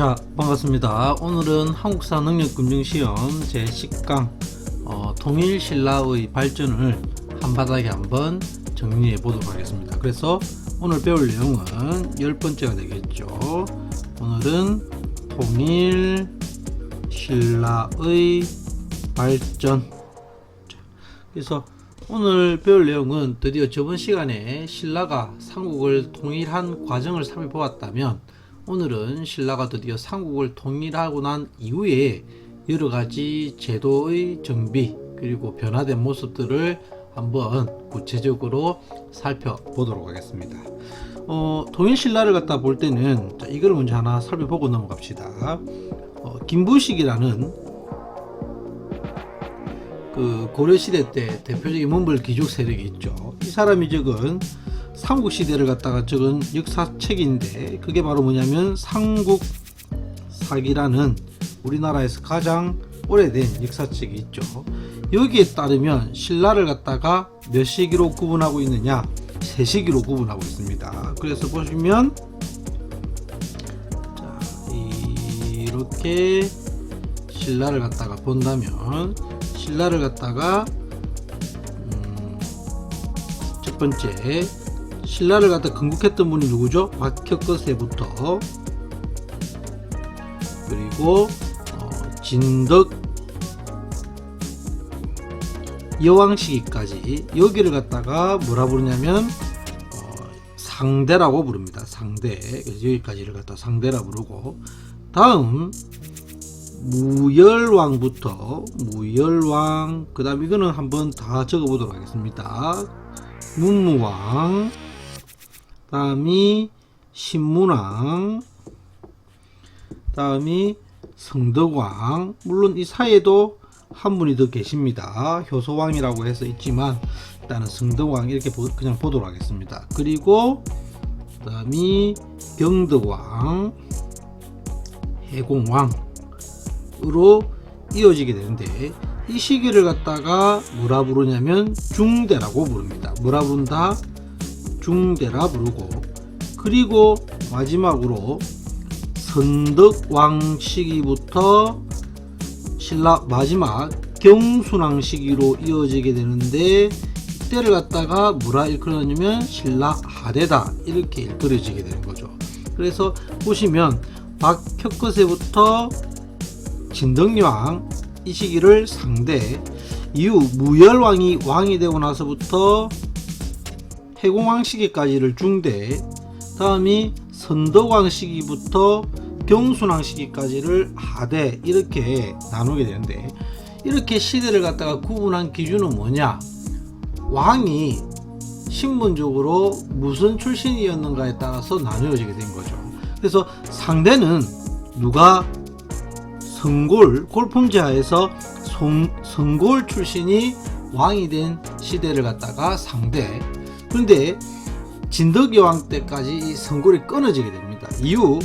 자, 반갑습니다. 오늘은 한국사 능력검증시험 제10강 통일신라의 발전을 한바닥에 한번 정리해 보도록 하겠습니다. 그래서 오늘 배울 내용은 10번째가 되겠죠. 오늘은 통일신라의 발전. 그래서 오늘 배울 내용은 드디어 저번 시간에 신라가 삼국을 통일한 과정을 살펴보았다면, 오늘은 신라가 드디어 삼국을 통일하고 난 이후에 여러가지 제도의 정비 그리고 변화된 모습들을 한번 구체적으로 살펴보도록 하겠습니다. 통일신라를 갖다 볼 때는 이걸 먼저 하나 살펴보고 넘어갑시다. 김부식이라는 그 고려시대 때 대표적인 문벌 귀족 세력이 있죠. 이 사람이 적은 삼국시대를 갖다가 적은 역사책인데, 그게 바로 뭐냐면 삼국사기라는 우리나라에서 가장 오래된 역사책이 있죠. 여기에 따르면 신라를 갖다가 몇 시기로 구분하고 있느냐, 세 시기로 구분하고 있습니다. 그래서 보시면 자, 이렇게 신라를 갖다가 본다면, 신라를 갖다가 첫 번째 신라를 갖다 건국했던 분이 누구죠? 박혁거세부터 그리고 진덕 여왕 시기까지, 여기를 갖다가 뭐라 부르냐면 상대라고 부릅니다. 상대. 여기까지를 갖다 상대라 부르고, 다음 무열왕부터 무열왕, 그 다음 이거는 한번 다 적어 보도록 하겠습니다. 문무왕, 다음이 신문왕, 다음이 성덕왕. 물론 이 사이에도 한 분이 더 계십니다. 효소왕이라고 해서 있지만 일단은 성덕왕 이렇게 그냥 보도록 하겠습니다. 그리고 그 다음이 경덕왕, 해공왕으로 이어지게 되는데, 이 시기를 갖다가 뭐라 부르냐면 중대라고 부릅니다. 뭐라 부른다? 중대라 부르고, 그리고 마지막으로 선덕왕 시기부터 신라 마지막 경순왕 시기로 이어지게 되는데, 이때를 갖다가 뭐라 일컬어냐면 신라 하대다 이렇게 일컬어지게 되는 거죠. 그래서 보시면 박혁거세부터 진덕여왕 이 시기를 상대, 이후 무열왕이 왕이 되고 나서부터 해공왕 시기까지를 중대, 다음이 선덕왕 시기부터 경순왕 시기까지를 하대, 이렇게 나누게 되는데, 이렇게 시대를 갖다가 구분한 기준은 뭐냐? 왕이 신분적으로 무슨 출신이었는가에 따라서 나누어지게 된 거죠. 그래서 상대는 누가 성골, 골품제하에서 성골 출신이 왕이 된 시대를 갖다가 상대. 그런데 진덕여왕 때까지 이 성골이 끊어지게 됩니다. 이후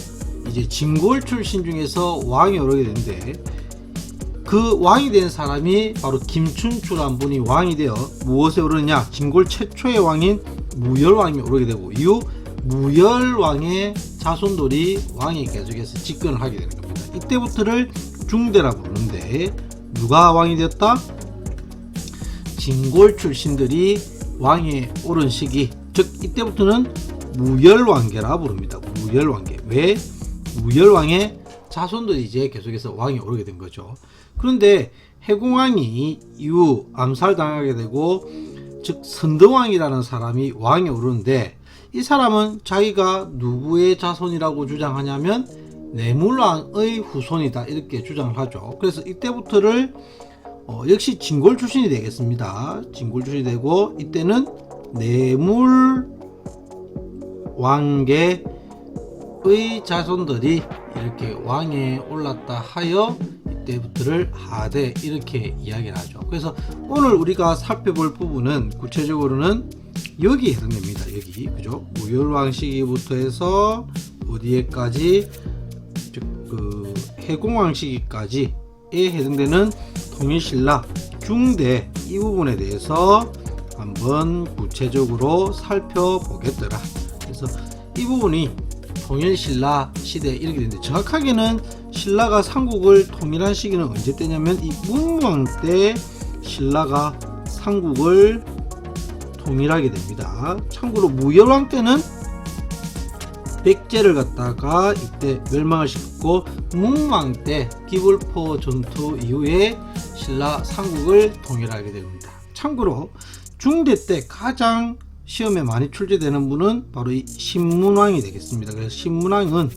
이제 진골 출신 중에서 왕이 오르게 되는데, 그 왕이 된 사람이 바로 김춘추란 분이 왕이 되어 무엇에 오르느냐? 진골 최초의 왕인 무열왕이 오르게 되고, 이후 무열왕의 자손들이 왕이 계속해서 집권을 하게 되는 겁니다. 이때부터를 중대라 부르는데, 누가 왕이 되었다? 진골 출신들이 왕에 오른 시기, 즉 이때부터는 무열왕계라 부릅니다. 무열왕계. 왜? 무열왕의 자손들이 이제 계속해서 왕이 오르게 된 거죠. 그런데 해공왕이 이후 암살당하게 되고, 즉 선덕왕이라는 사람이 왕에 오르는데, 이 사람은 자기가 누구의 자손이라고 주장하냐면 내물왕의 후손이다 이렇게 주장을 하죠. 그래서 이때부터를 역시 진골 출신이 되겠습니다. 진골 출신이 되고, 이때는 내물왕계의 자손들이 이렇게 왕에 올랐다 하여 이때부터를 하대 이렇게 이야기를 하죠. 그래서 오늘 우리가 살펴볼 부분은 구체적으로는 여기에 해당됩니다. 여기, 그죠? 무열왕 시기부터 해서 어디에까지, 즉 그 해공왕 시기까지에 해당되는 통일신라 중대 이 부분에 대해서 한번 구체적으로 살펴보겠더라. 그래서 이 부분이 통일신라 시대 이렇게 되는데, 정확하게는 신라가 삼국을 통일한 시기는 언제 때냐면 이 문왕 때 신라가 삼국을 통일하게 됩니다. 참고로 무열왕 때는 백제를 갖다가 이때 멸망을 시켰고, 문왕 때 기불포 전투 이후에 신라 삼국을 통일하게 됩니다. 참고로 중대 때 가장 시험에 많이 출제되는 분은 바로 이 신문왕이 되겠습니다. 그래서 신문왕은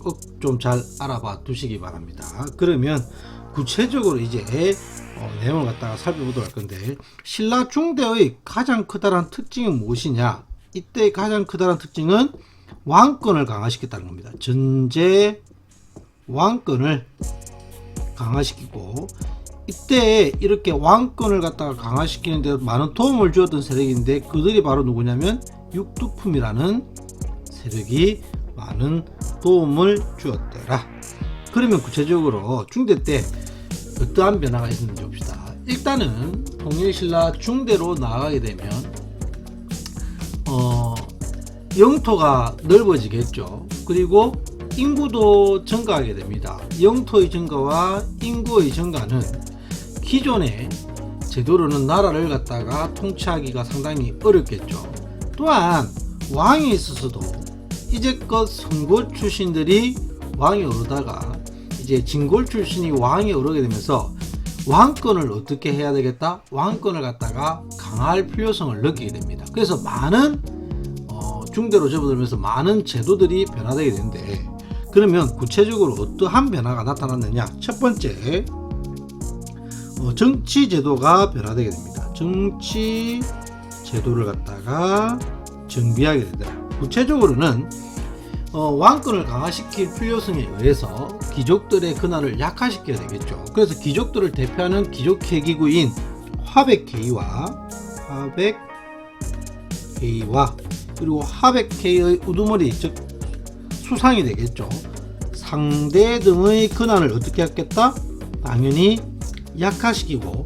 꼭 좀 잘 알아봐 두시기 바랍니다. 그러면 구체적으로 이제 내용을 갖다가 살펴보도록 할 건데, 신라 중대의 가장 크다란 특징이 무엇이냐? 이때 가장 크다란 특징은 왕권을 강화시켰다는 겁니다. 전제 왕권을 강화시키고, 이때 이렇게 왕권을 갖다가 강화시키는 데 많은 도움을 주었던 세력인데, 그들이 바로 누구냐면 육두품이라는 세력이 많은 도움을 주었더라. 그러면 구체적으로 중대 때 어떠한 변화가 있었는지 봅시다. 일단은 통일신라 중대로 나아가게 되면 영토가 넓어지겠죠. 그리고 인구도 증가하게 됩니다. 영토의 증가와 인구의 증가는 기존의 제도로는 나라를 갖다가 통치하기가 상당히 어렵겠죠. 또한 왕에 있어서도 이제껏 선골 출신들이 왕에 오르다가 이제 진골 출신이 왕에 오르게 되면서 왕권을 어떻게 해야 되겠다? 왕권을 갖다가 강화할 필요성을 느끼게 됩니다. 그래서 많은 중대로 접어들면서 많은 제도들이 변화되게 되는데, 그러면 구체적으로 어떠한 변화가 나타났느냐? 첫 번째, 정치 제도가 변화되게 됩니다. 정치 제도를 갖다가 정비하게 된다. 구체적으로는 왕권을 강화시킬 필요성에 의해서 귀족들의 권한을 약화시켜야 되겠죠. 그래서 귀족들을 대표하는 귀족회기구인 화백회의와 그리고 화백회의의 우두머리, 즉 수상이 되겠죠. 상대 등의 권한을 어떻게 하겠다? 당연히 약화시키고,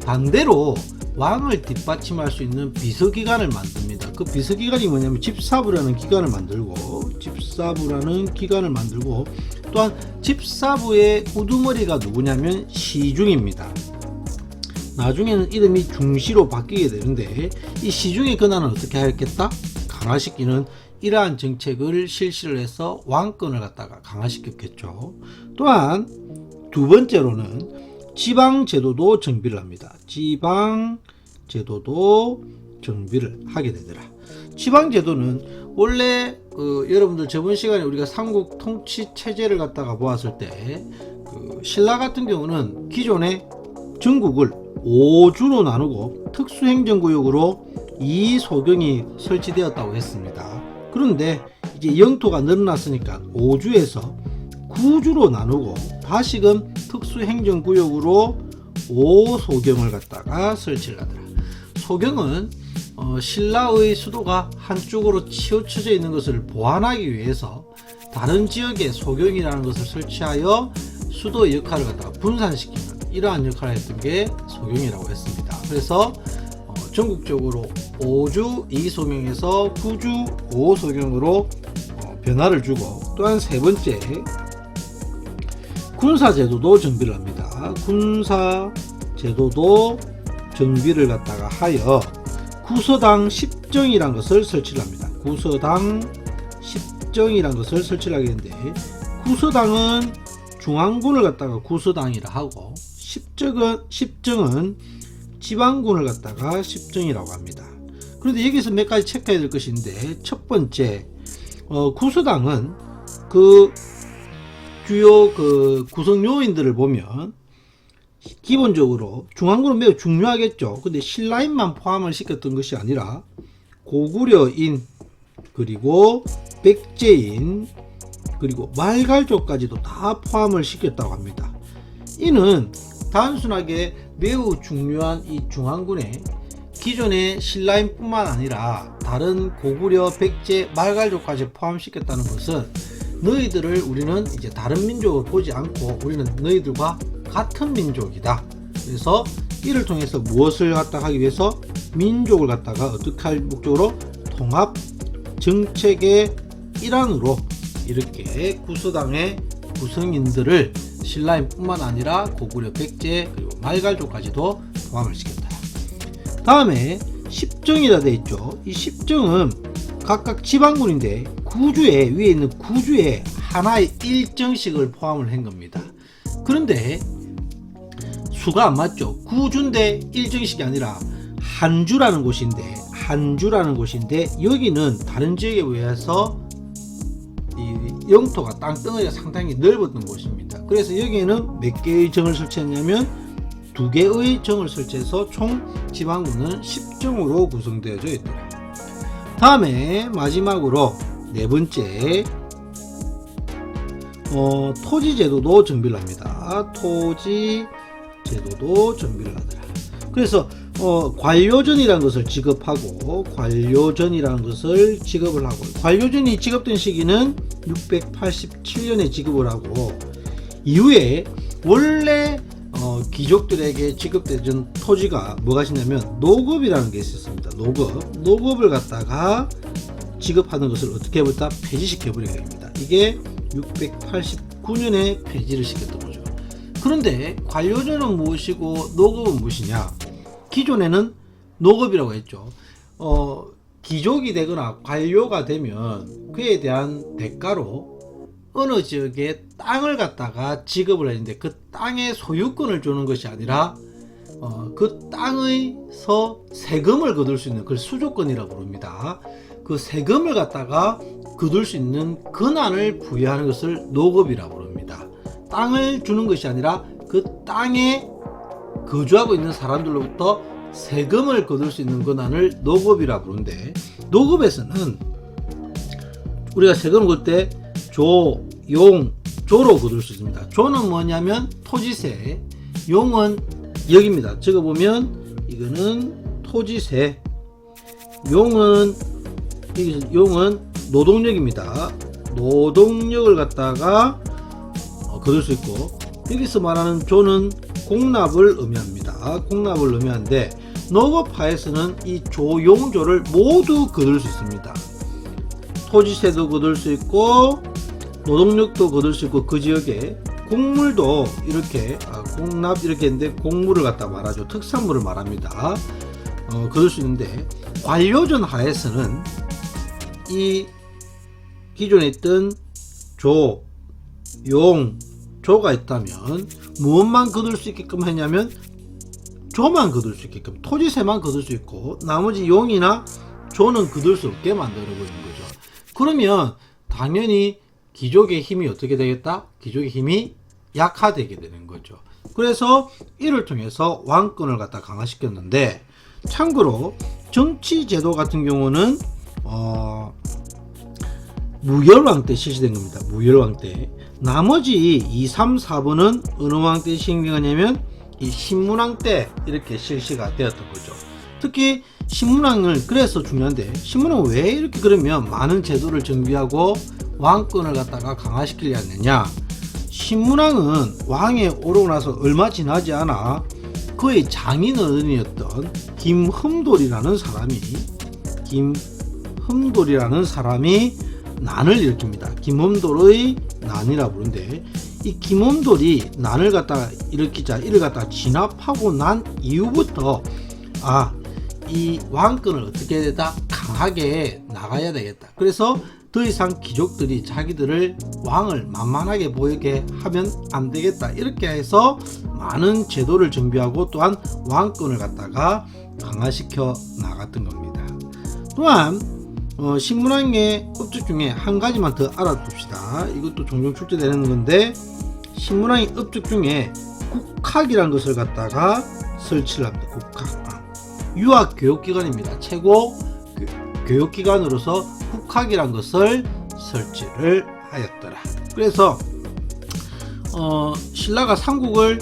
반대로 왕을 뒷받침할 수 있는 비서기관을 만듭니다. 그 비서기관이 뭐냐면 집사부라는 기관을 만들고, 또한 집사부의 우두머리가 누구냐면 시중입니다. 나중에는 이름이 중시로 바뀌게 되는데, 이 시중의 권한을 어떻게 하겠다? 강화시키는 이러한 정책을 실시를 해서 왕권을 갖다가 강화시켰겠죠. 또한 두 번째로는 지방제도도 정비를 합니다. 지방제도도 정비를 하게 되더라. 지방제도는 원래 여러분들 저번 시간에 우리가 삼국 통치 체제를 갖다가 보았을 때 신라 같은 경우는 기존의 전국을 5주로 나누고 특수행정구역으로 2소경이 설치되었다고 했습니다. 그런데 이제 영토가 늘어났으니까 5주에서 9주로 나누고 다시금 특수행정구역으로 5소경을 갖다가 설치를 하더라. 소경은 신라의 수도가 한쪽으로 치우쳐져 있는 것을 보완하기 위해서 다른 지역에 소경이라는 것을 설치하여 수도의 역할을 갖다가 분산시키는 이러한 역할을 했던 게 소경이라고 했습니다. 그래서 전국적으로 5주 2소경에서 9주 5소경으로 변화를 주고, 또한 세 번째, 군사제도도 정비를 합니다. 군사제도도 정비를 갖다가 하여 구서당 10정이라는 것을 설치를 합니다. 구서당 10정이라는 것을 설치를 하게 되는데, 구서당은 중앙군을 갖다가 구서당이라 하고, 10정은 지방군을 갖다가 10정이라고 합니다. 그런데 여기서 몇 가지 체크해야 될 것이 있는데, 첫 번째, 구서당은 주요 구성 요인들을 보면 기본적으로 중앙군은 매우 중요하겠죠. 근데 신라인만 포함을 시켰던 것이 아니라 고구려인, 그리고 백제인, 그리고 말갈족까지도 다 포함을 시켰다고 합니다. 이는 단순하게 매우 중요한 이 중앙군에 기존의 신라인뿐만 아니라 다른 고구려, 백제, 말갈족까지 포함시켰다는 것은 너희들을 우리는 이제 다른 민족을 보지 않고 우리는 너희들과 같은 민족이다. 그래서 이를 통해서 무엇을 갖다 하기 위해서 민족을 갖다가 어떻게 할 목적으로 통합 정책의 일환으로 이렇게 구서당의 구성인들을 신라인뿐만 아니라 고구려, 백제, 그리고 말갈족까지도 포함을 시켰다. 다음에 십정이라 되어 있죠. 이 십정은 각각 지방군인데 구주에 위에 있는 구주에 하나의 일정씩을 포함을 한 겁니다. 그런데 수가 안 맞죠. 구주인데 일정씩이 아니라 한주라는 곳인데 여기는 다른 지역에 비해서 이 영토가 땅덩어리가 상당히 넓었던 곳입니다. 그래서 여기에는 몇 개의 정을 설치했냐면 2개의 정을 설치해서 총 지방군은 10정으로 구성되어져 있더라. 다음에 마지막으로 네 번째 토지 제도도 정비를 합니다. 토지 제도도 정비를 하더라. 그래서 관료전이라는 것을 지급하고 관료전이 지급된 시기는 687년에 지급을 하고 이후에 원래 귀족들에게 지급되던 토지가 뭐가 있냐면 노급이라는 게 있었습니다. 노급을 갖다가 지급하는 것을 어떻게 해버렸다? 폐지시켜버리게 됩니다. 이게 689년에 폐지를 시켰던 거죠. 그런데 관료전은 무엇이고 노급은 무엇이냐? 기존에는 노급이라고 했죠. 귀족이 되거나 관료가 되면 그에 대한 대가로 어느 지역에 땅을 갖다가 지급을 했는데 그 땅의 소유권을 주는 것이 아니라 그 땅에서 세금을 거둘 수 있는 그걸 수조권이라고 부릅니다. 그 세금을 갖다가 거둘 수 있는 권한을 부여하는 것을 노급이라고 부릅니다. 땅을 주는 것이 아니라 그 땅에 거주하고 있는 사람들로부터 세금을 거둘 수 있는 권한을 노급이라고 부르는데, 노급에서는 우리가 세금을 거둘 때 조, 용, 조로 거둘 수 있습니다. 조는 뭐냐면 토지세, 용은 여기입니다. 적어보면 이거는 토지세, 용은 노동력입니다. 노동력을 갖다가 거둘 수 있고, 여기서 말하는 조는 공납을 의미합니다. 공납을 의미하는데 노급하에서는 이 조용조를 모두 거둘 수 있습니다. 토지세도 거둘 수 있고 노동력도 거둘 수 있고, 그 지역에 곡물도 이렇게 공납 이렇게 했는데 곡물을 갖다 말하죠. 특산물을 말합니다. 거둘 수 있는데, 관료전 하에서는 이 기존에 있던 조, 용, 조가 있다면 무엇만 거둘 수 있게끔 했냐면 조만 거둘 수 있게끔, 토지세만 거둘 수 있고 나머지 용이나 조는 거둘 수 없게 만들어 버리는 거죠. 그러면 당연히 귀족의 힘이 어떻게 되겠다? 귀족의 힘이 약화되게 되는 거죠. 그래서 이를 통해서 왕권을 갖다 강화시켰는데, 참고로 정치제도 같은 경우는 무열왕 때 실시된 겁니다. 무열왕 때. 나머지 2, 3, 4번은 어느 왕 때 시행되었냐면 이 신문왕 때 이렇게 실시가 되었던 거죠. 특히 신문왕을, 그래서 중요한데, 신문왕은 왜 이렇게 그러면 많은 제도를 정비하고 왕권을 갖다가 강화시키려 했느냐? 신문왕은 왕에 오르고 나서 얼마 지나지 않아 그의 장인어른이었던 김흠돌이라는 사람이 난을 일으킵니다. 김흠돌의 난이라 부르는데, 이 김흠돌이 난을 갖다가 일으키자 이를 갖다가 진압하고 난 이후부터 이 왕권을 어떻게 해야 되다? 강하게 나가야 되겠다. 그래서 더 이상 귀족들이 자기들을 왕을 만만하게 보이게 하면 안 되겠다. 이렇게 해서 많은 제도를 정비하고 또한 왕권을 갖다가 강화시켜 나갔던 겁니다. 또한 신문왕의 업적 중에 한 가지만 더 알아둡시다. 이것도 종종 출제되는 건데, 신문왕의 업적 중에 국학이라는 것을 갖다가 설치를 합니다. 국학. 유아교육기관입니다. 최고 교육기관으로서 국학이라는 것을 설치를 하였더라. 그래서 신라가 삼국을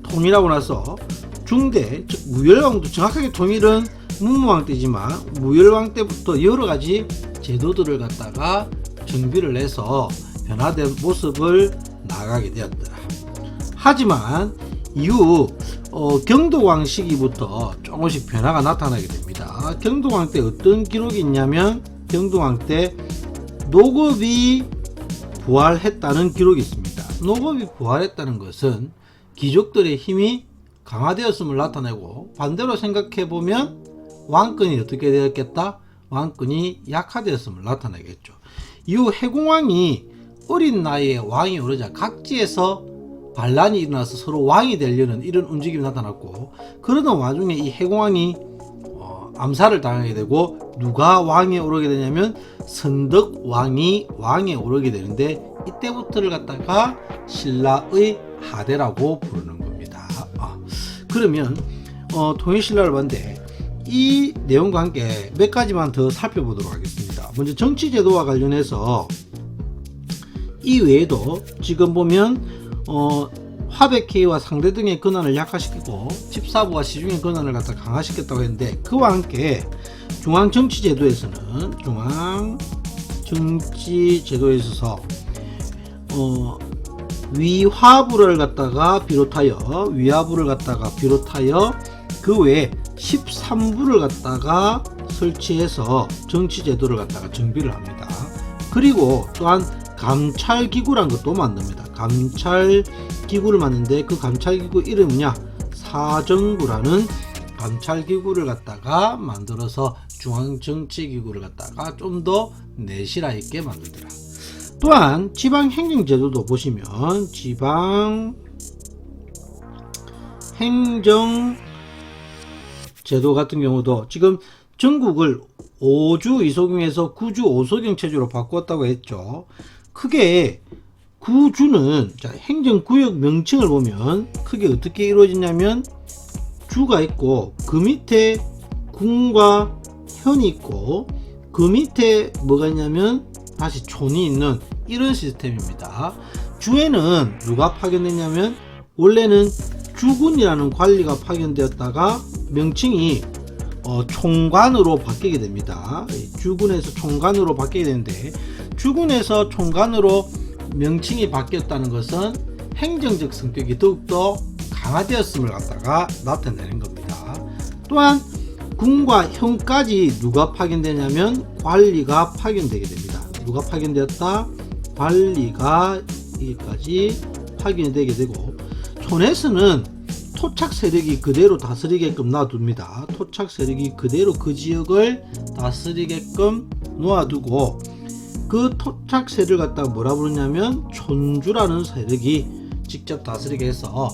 통일하고 나서 중대, 즉 무열왕도, 정확하게 통일은 문무왕 때지만 무열왕 때부터 여러가지 제도들을 갖다가 정비를 해서 변화된 모습을 나가게 되었더라. 하지만 이후 경도왕 시기부터 조금씩 변화가 나타나게 됩니다. 경도왕 때 어떤 기록이 있냐면, 경도왕 때 노급이 부활했다는 기록이 있습니다. 노법이 부활했다는 것은 귀족들의 힘이 강화되었음을 나타내고, 반대로 생각해보면 왕권이 어떻게 되었겠다? 왕권이 약화되었음을 나타내겠죠. 이후 해공왕이 어린 나이에 왕이 오르자 각지에서 반란이 일어나서 서로 왕이 되려는 이런 움직임이 나타났고, 그러던 와중에 이 해공왕이 암살을 당하게 되고, 누가 왕에 오르게 되냐면 선덕왕이 왕에 오르게 되는데, 이때부터를 갖다가 신라의 하대라고 부르는 겁니다. 그러면 통일신라를 봤는데 이 내용과 함께 몇 가지만 더 살펴보도록 하겠습니다. 먼저 정치제도와 관련해서 이 외에도 지금 보면 화백회의와 상대 등의 권한을 약화시키고 집사부와 시중의 권한을 갖다 강화시켰다고 했는데, 그와 함께 중앙정치제도에서는 중앙정치제도에 있어서 위화부를 갖다가 비롯하여 그 외에 13부를 갖다가 설치해서 정치제도를 갖다가 정비를 합니다. 그리고 또한 감찰기구란 것도 만듭니다. 감찰기구를 만드는데 그 감찰기구 이름이냐, 사정부라는 감찰기구를 갖다가 만들어서 중앙정치기구를 갖다가 좀 더 내실화 있게 만들더라. 또한 지방행정제도도 보시면 지방행정제도 같은 경우도 지금 전국을 5주 이소경에서 9주 5소경 체제로 바꾸었다고 했죠. 크게 9주는 행정구역 명칭을 보면 크게 어떻게 이루어지냐면 주가 있고 그 밑에 군과 현이 있고 그 밑에 뭐가 있냐면 다시 촌이 있는 이런 시스템입니다. 주에는 누가 파견됐냐면 원래는 주군이라는 관리가 파견되었다가 명칭이 총관으로 바뀌게 됩니다. 주군에서 총관으로 바뀌게 되는데, 주군에서 총관으로 명칭이 바뀌었다는 것은 행정적 성격이 더욱더 강화되었음을 갖다가 나타내는 겁니다. 또한 군과 현까지 누가 파견되냐면 관리가 파견되게 됩니다. 누가 파견되었다? 관리가 여기까지 파견이 되게 되고, 촌에서는 토착 세력이 그대로 다스리게끔 놔둡니다. 토착 세력이 그대로 그 지역을 다스리게끔 놓아두고, 그 토착 세력을 갖다가 뭐라 부르냐면 촌주라는 세력이 직접 다스리게 해서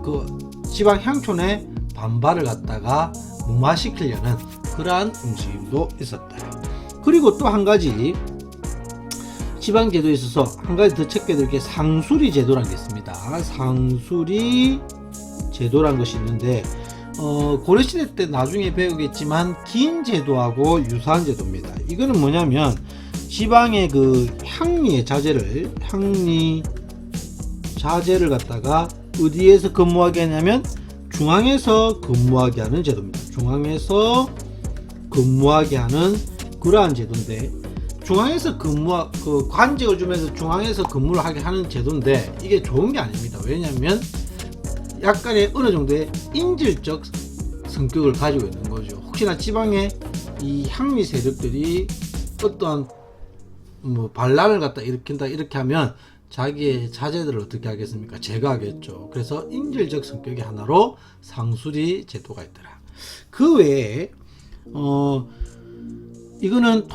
그 지방 향촌의 반발을 갖다가 무마시키려는 그러한 움직임도 있었다. 그리고 또 한 가지 지방제도에 있어서 한 가지 더 체크해드릴 게 상수리 제도라는 게 있습니다. 상수리 제도라는 것이 있는데 고려시대 때 나중에 배우겠지만 긴 제도하고 유사한 제도입니다. 이거는 뭐냐면 지방의 그 향리의 자재를 갖다가 어디에서 근무하게 하냐면 중앙에서 근무하게 하는 제도입니다. 중앙에서 근무하게 하는 그러한 제도인데, 중앙에서 그 관직을 주면서 중앙에서 근무를 하게 하는 제도인데 이게 좋은 게 아닙니다. 왜냐하면 약간의 어느 정도의 인질적 성격을 가지고 있는 거죠. 혹시나 지방의 이 향리 세력들이 어떤 반란을 갖다 일으킨다 이렇게 하면 자기의 자제들을 어떻게 하겠습니까? 제거하겠죠. 그래서 인질적 성격의 하나로 상수리 제도가 있더라. 그 외에 이거는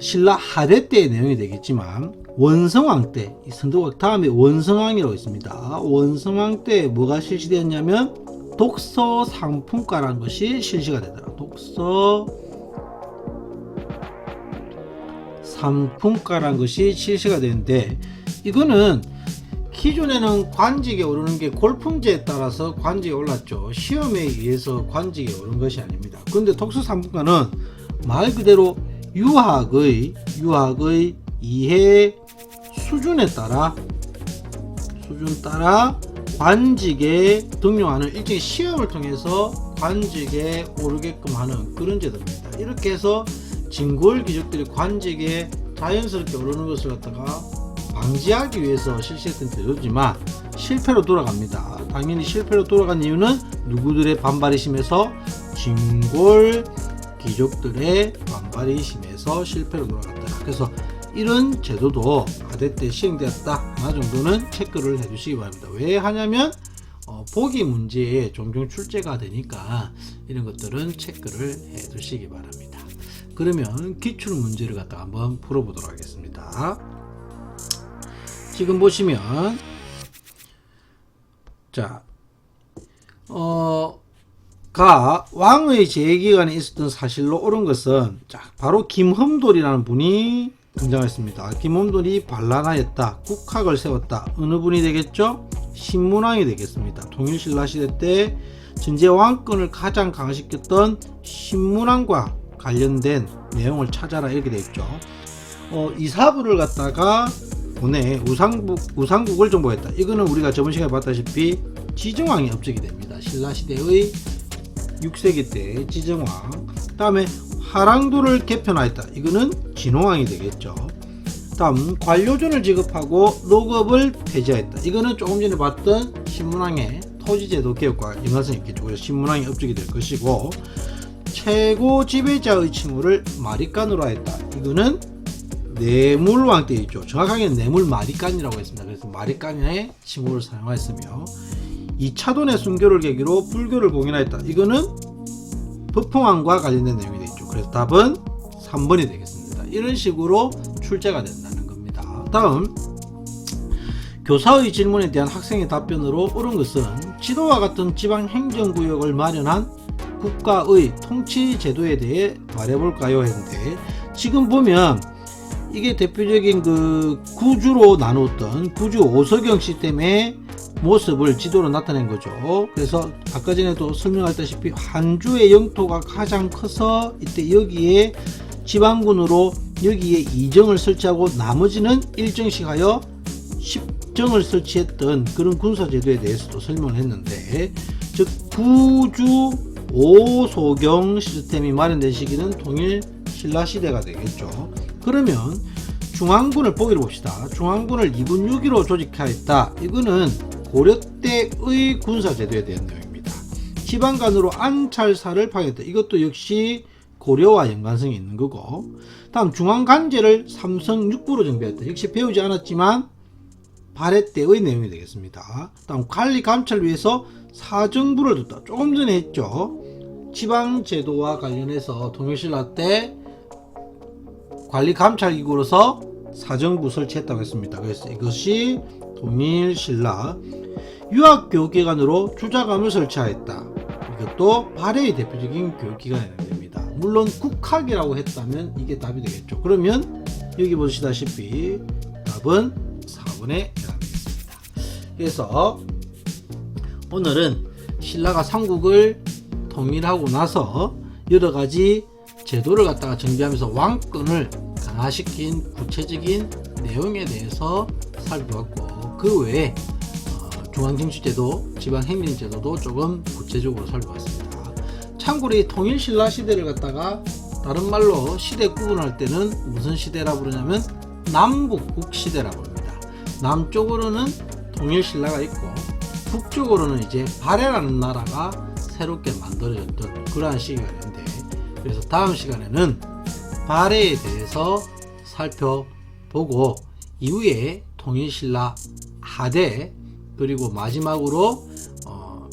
신라 하대 때의 내용이 되겠지만, 원성왕 때, 이 선덕왕 다음에 원성왕이라고 있습니다. 원성왕 때 뭐가 실시되었냐면 독서 상품가라는 것이 실시가 되더라. 독서 상품가라는 것이 실시가 되는데, 이거는 기존에는 관직에 오르는 게 골품제에 따라서 관직에 올랐죠. 시험에 의해서 관직에 오른 것이 아닙니다. 그런데 독서 상품가는 말 그대로 유학의 이해 수준에 따라 관직에 등용하는 일종의 시험을 통해서 관직에 오르게끔 하는 그런 제도입니다. 이렇게 해서 진골 귀족들이 관직에 자연스럽게 오르는 것을 갖다가 방지하기 위해서 실시했던 제도지만 실패로 돌아갑니다. 당연히 실패로 돌아간 이유는 누구들의 반발이 심해서 진골 귀족들의 반발이 심해서 실패로 돌아갔다. 그래서 이런 제도도 하대 때 시행되었다 하나 정도는 체크를 해 주시기 바랍니다. 왜 하냐면 보기 문제에 종종 출제가 되니까 이런 것들은 체크를 해 두시기 바랍니다. 그러면 기출 문제를 갖다가 한번 풀어보도록 하겠습니다. 지금 보시면 자, 왕의 재기간에 있었던 사실로 옳은 것은 자, 바로 김흠돌이라는 분이 등장했습니다. 김흠돌이 반란하였다, 국학을 세웠다. 어느 분이 되겠죠? 신문왕이 되겠습니다. 통일신라 시대 때 전제 왕권을 가장 강화시켰던 신문왕과 관련된 내용을 찾아라 이렇게 되어 있죠. 이사부를 갖다가 보내 우상국을 정복했다. 이거는 우리가 저번 시간에 봤다시피 지정왕이 업적이 됩니다. 신라시대의 6세기 때 지정왕. 다음에 화랑도를 개편하였다. 이거는 진호왕이 되겠죠. 다음 관료존을 지급하고 노급을 폐지하였다. 이거는 조금 전에 봤던 신문왕의 토지제도 개혁과 연관성이 있겠죠. 그래서 신문왕이 업적이 될 것이고, 최고 지배자의 칭호를 마리간으로 하였다. 이거는 뇌물왕 때 있죠. 정확하게는 뇌물 마리간이라고 했습니다. 그래서 마리간의 칭호를 사용하였으며, 2차돈의 순교를 계기로 불교를 봉인하였다. 이거는 법흥왕과 관련된 내용이 되겠죠. 그래서 답은 3번이 되겠습니다. 이런 식으로 출제가 된다는 겁니다. 다음, 교사의 질문에 대한 학생의 답변으로 옳은 것은 지도와 같은 지방행정구역을 마련한 국가의 통치제도에 대해 말해볼까요? 했는데, 지금 보면 이게 대표적인 그 구주로 나누었던 구주 오서경 시스템의 모습을 지도로 나타낸 거죠. 그래서 아까 전에도 설명했다시피 한주의 영토가 가장 커서 이때 여기에 지방군으로 여기에 2정을 설치하고 나머지는 1정씩 하여 10정을 설치했던 그런 군사제도에 대해서도 설명을 했는데, 즉 구주 오소경 시스템이 마련된 시기는 통일 신라시대가 되겠죠. 그러면 중앙군을 보기로 봅시다. 중앙군을 2군 6기로 조직하였다. 이거는 고려 때의 군사제도에 대한 내용입니다. 지방간으로 안찰사를 파견했다. 이것도 역시 고려와 연관성이 있는 거고, 다음 중앙간제를 삼성 6부로 정비했다. 역시 배우지 않았지만 발해 때의 내용이 되겠습니다. 다음 관리 감찰을 위해서 사정부를 뒀다. 조금 전에 했죠. 지방제도와 관련해서 통일신라 때 관리감찰기구로서 사정부 설치했다고 했습니다. 그래서 이것이 통일신라. 유학교육기관으로 주자감을 설치하였다. 이것도 발해의 대표적인 교육기관이 됩니다. 물론 국학이라고 했다면 이게 답이 되겠죠. 그러면 여기 보시다시피 답은 4번에 해당되겠습니다. 그래서 오늘은 신라가 삼국을 통일하고 나서 여러가지 제도를 갖다가 정비하면서 왕권을 강화시킨 구체적인 내용에 대해서 살펴봤고, 그 외에 중앙정치제도, 지방행정제도도 조금 구체적으로 살펴봤습니다. 참고로 이 통일신라 시대를 갖다가 다른 말로 시대 구분할 때는 무슨 시대라고 부르냐면 남북국 시대라고 합니다. 남쪽으로는 통일신라가 있고 북쪽으로는 이제 발해라는 나라가 새롭게 만들어졌던 그러한 시기가 있는데, 그래서 다음 시간에는 발해에 대해서 살펴보고 이후에 통일신라 하대, 그리고 마지막으로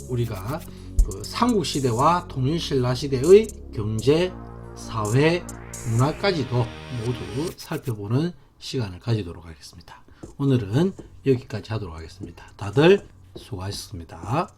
우리가 그 삼국시대와 통일신라 시대의 경제, 사회, 문화까지도 모두 살펴보는 시간을 가지도록 하겠습니다. 오늘은 여기까지 하도록 하겠습니다. 다들 수고하셨습니다.